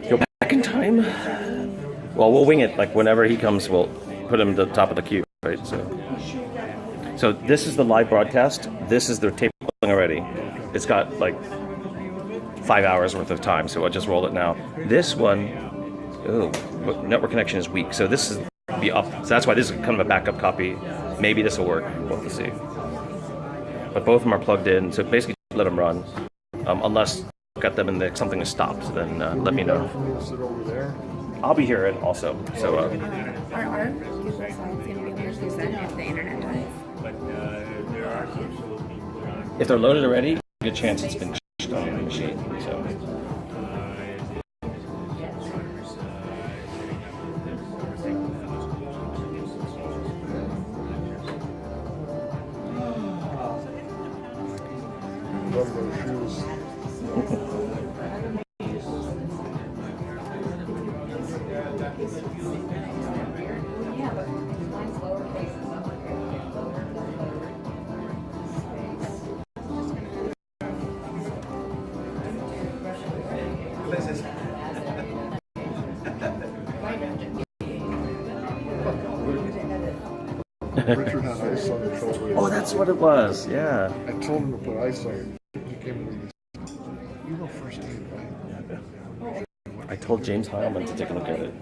Go back in time? Well, we'll wing it. Like whenever he comes, we'll put him at the top of the queue, right? So this is the live broadcast. This is the tape already. It's got like 5 hours worth of time, so I'll just roll it now. This one, network connection is weak, so this is be up. So that's why this is kind of a backup copy. Maybe this will work. We'll have to see. But both of them are plugged in, so basically let them run. Unless you got them and something is stopped, then let me know. I'll be here also. So. Are our Google Slides going to be able to use that if the internet dies? If they're loaded already, good chance it's been on the machine. So. Richard had ice on the shoulder. Oh, that's what it was. Yeah. I told him to put ice on it. He came and you know first aid, right? I told James Heilman to take a look at it.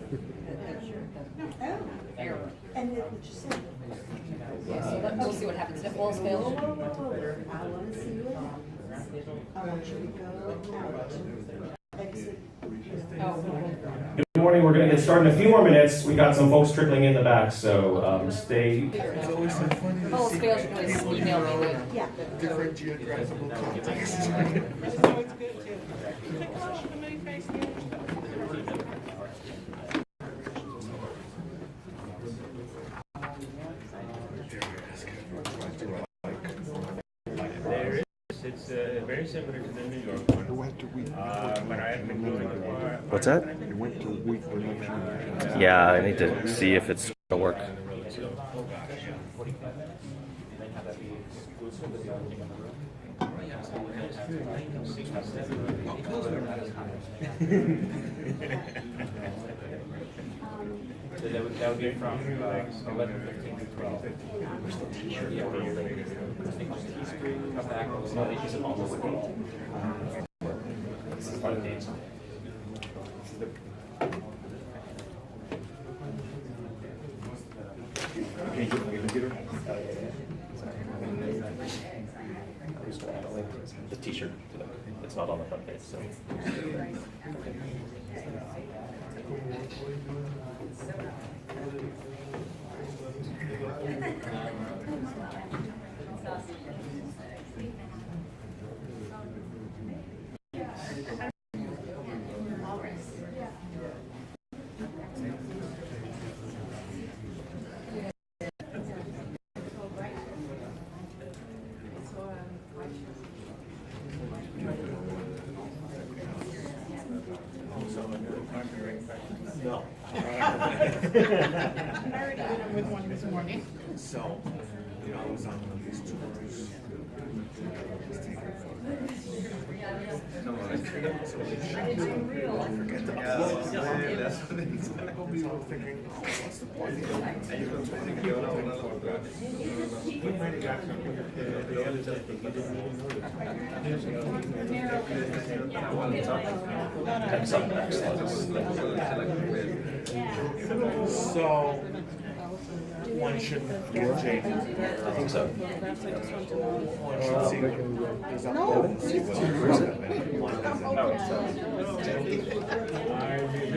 We'll see what happens if walls fail. Good morning. We're going to get started in a few more minutes. We got some folks trickling in the back, so stay. It's always so funny If to walls see fail, you can always email me. different geographical contexts. It's very similar to the New York one. It went to week. But I have been doing it. What's that? It went to week production. Yeah, I need to see if it's going to work. That would be from 11:15 to 12. The T-shirt. It's not on the front page, so. No. I already did it with one this morning. So, I was on one of these tours. Forget the plug. That's what it's thinking, what's the So, one shouldn't get jaded. I think so.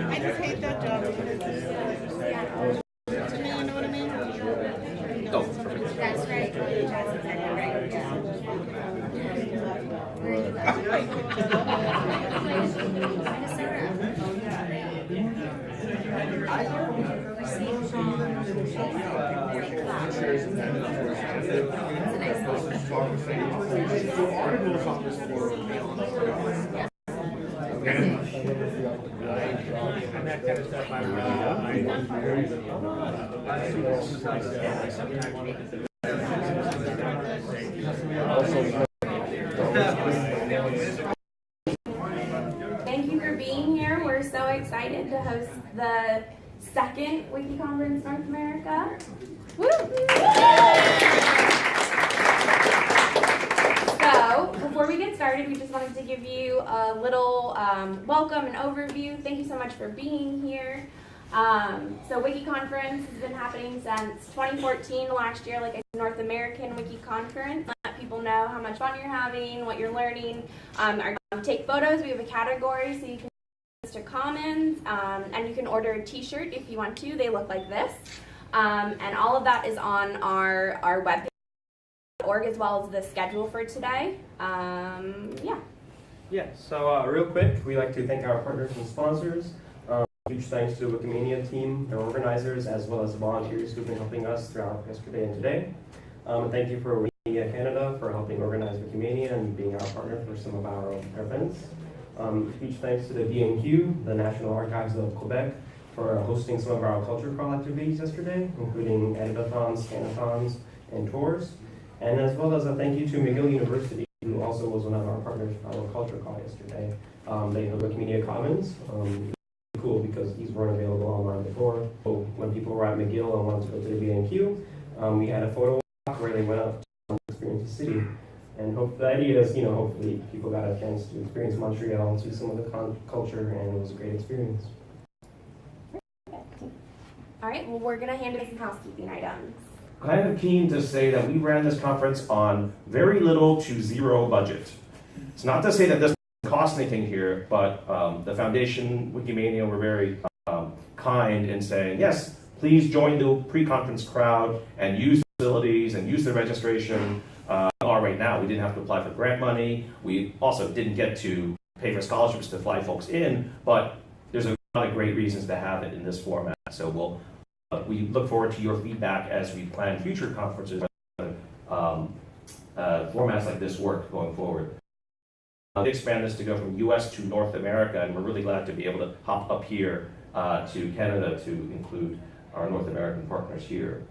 I just hate that job. To me, you know what I mean? Oh, perfect. That's right. That's exactly right. And that kind of stuff Thank thank you for being here. We're so excited to host the second Wiki Conference North America. Woo! So, before we get started, we just wanted to give you a little welcome and overview. Thank you so much for being here. So Wiki Conference has been happening since 2014, last year, like a North American Wiki Conference. Let people know how much fun you're having, what you're learning. Take photos. We have a category so you can Mr. Commons, and you can order a t-shirt if you want to. They look like this. And all of that is on our webpage org, as well as the schedule for today. Yeah, so real quick, we'd like to thank our partners and sponsors. Huge thanks to the Wikimania team, their organizers, as well as the volunteers who've been helping us throughout yesterday and today. And thank you for Wikimania Canada for helping organize Wikimania and being our partner for some of our events. Huge thanks to the DNQ, the National Archives of Quebec, for hosting some of our culture call activities yesterday, including editathons, scanathons, and tours. And as well as a thank you to McGill University, who also was one of our partners for our culture call yesterday. They have Wikimedia Commons. Cool because these weren't available online before. So when people were at McGill and wanted to go to the BNQ, we had a photo walk where they went out to experience the city. And the idea is, hopefully people got a chance to experience Montreal, see some of the culture, and it was a great experience. All right, well, we're going to hand you some housekeeping items. I am keen to say that we ran this conference on very little to zero budget. It's not to say that this cost anything here, but the foundation, Wikimania, were very kind in saying, yes, please join the pre-conference crowd and use facilities and use the registration. Right now, we didn't have to apply for grant money. We also didn't get to pay for scholarships to fly folks in, but there's a lot of great reasons to have it in this format. So we look forward to your feedback as we plan future conferences, formats like this work going forward. We expand this to go from US to North America, and we're really glad to be able to hop up here to Canada to include our North American partners here.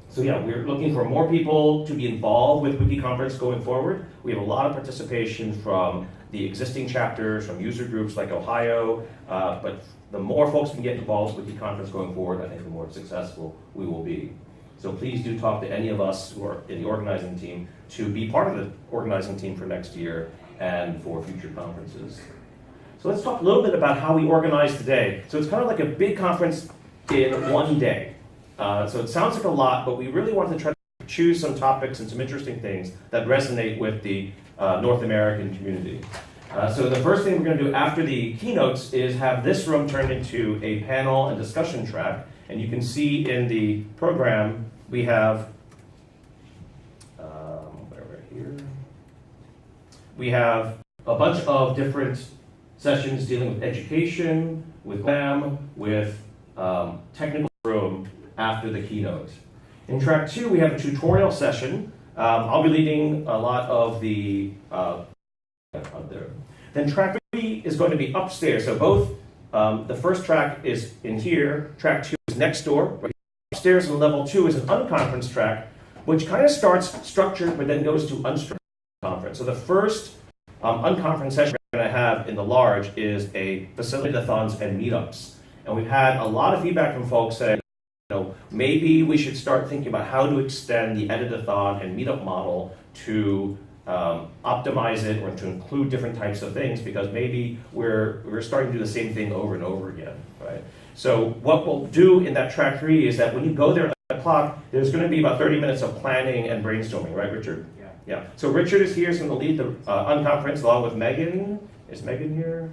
So yeah, we're looking for more people to be involved with Wiki Conference going forward. We have a lot of participation from the existing chapters, from user groups like Ohio, but the more folks can get involved with Wiki Conference going forward, I think the more successful we will be. So please do talk to any of us who are in the organizing team to be part of the organizing team for next year and for future conferences. So let's talk a little bit about how we organize today. So it's kind of like a big conference in one day. So it sounds like a lot, but we really want to try to choose some topics and some interesting things that resonate with the North American community. So the first thing we're going to do after the keynotes is have this room turned into a panel and discussion track. And you can see in the program, we have, we have a bunch of different sessions dealing with education, with GLAM, with technical room after the keynote. In track 2, we have a tutorial session. I'll be leading a lot of the up there. Then track 3 is going to be upstairs. So both the first track is in here. Track 2 is next door. Right upstairs in level 2 is an unconference track, which kind of starts structured but then goes to unstructured conference. So the first unconference session we're going to have in the large is a facilitathons and meetups. And we've had a lot of feedback from folks saying, maybe we should start thinking about how to extend the editathon and meetup model to optimize it or to include different types of things, because maybe we're starting to do the same thing over and over again, right? So what we'll do in that track 3 is that when you go there at 11 o'clock, there's going to be about 30 minutes of planning and brainstorming, right, Richard? Yeah. So Richard is here, he's going to lead the unconference along with Megan. Is Megan here?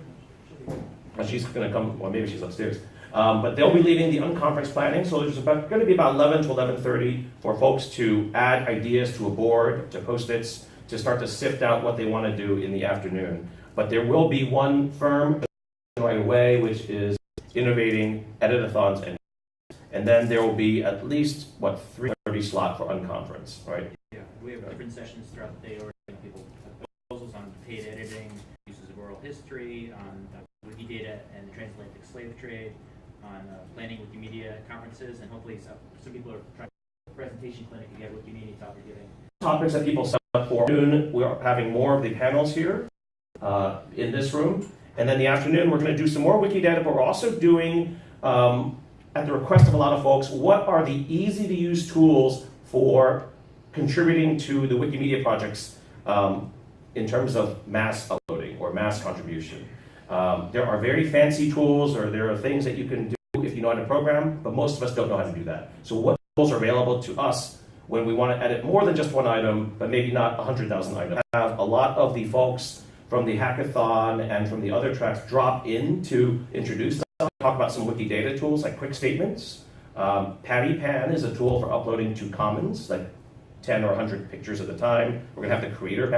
She's going to come, well, maybe she's upstairs. But they'll be leading the unconference planning, so there's going to be about 11 to 11:30 for folks to add ideas to a board, to Post-its, to start to sift out what they want to do in the afternoon. But there will be one firm right away, which is innovating editathons, and then there will be at least, 3:30 slot for unconference, right? Yeah, we have different sessions throughout the day where people have proposals on paid editing, uses of oral history, on Wikidata and the transatlantic slave trade, on planning Wikimedia conferences, and hopefully some people are trying a presentation clinic to get Wikimedia topic giving. Topics that people sign up for. Soon we're having more of the panels here. in this room. And then the afternoon, we're going to do some more Wikidata, but we're also doing, at the request of a lot of folks, what are the easy to use tools for contributing to the Wikimedia projects in terms of mass uploading or mass contribution. There are very fancy tools, or there are things that you can do if you know how to program, but most of us don't know how to do that. So what tools are available to us when we want to edit more than just one item, but maybe not 100,000 items? I have a lot of the folks from the hackathon and from the other tracks drop in to introduce them, talk about some Wikidata tools like quick statements. PattyPan is a tool for uploading to Commons, like 10 or 100 pictures at a time. We're going to have the creator